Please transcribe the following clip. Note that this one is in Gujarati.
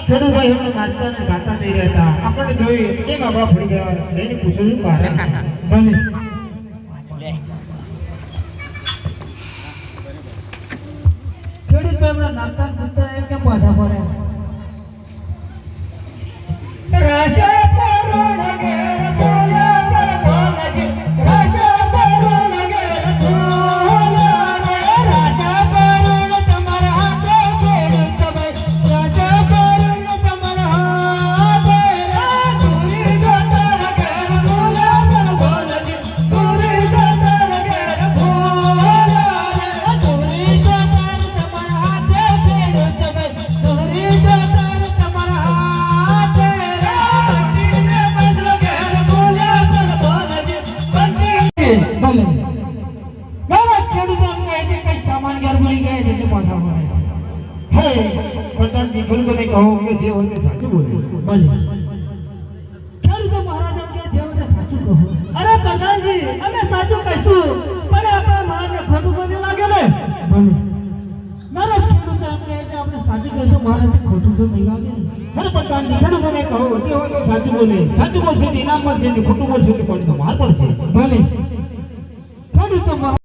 ખેડૂતભાઈ હમણાં નાચતા ને ગાતા નહીં રહેતા આપણને જોઈએ કેમ આપણા ફરી ગયા જઈને પૂછું છું બહાર ભલે ખેડૂતભાઈ હમણાં નાચતા પૂછતા એ કેમ પાછા પડે રાશા પરોણ ઘેર બોલા પર બોલજે રાશા પરોણ ઘેર બોલા રાશા પરોણ તમારા હાથે ખેડૂત ભાઈ રાશા પરોણ તમારા હાથે પૂરી ગટર ઘેર બોલા પર બોલજે પૂરી ગટર ઘેર બોલા પૂરી ગટર તમારા હાથે ખેડૂત ભાઈ પૂરી ગટર તમારા હાથે પ્રધાનજી ખેડૂતોને કહો કે જે હોય તે સાચું બોલે ખેડૂતો મહારાજ કે જે હોય તે સાચું કહો અરે પ્રધાનજી અમે સાચું કહીશું પણ આપણા મહારાજને ખોટું તો નહીં લાગે ને મારા ખેડૂતો એમ કહે છે આપણે સાચું કહીશું મહારાજને ખોટું તો નહીં લાગે અરે પ્રધાનજી ખેડૂતોને કહો જે હોય તે સાચું બોલે સાચું બોલશે ઇનામ મળશે ખોટું બોલશે તો માર પડશે ભલે ખેડૂતો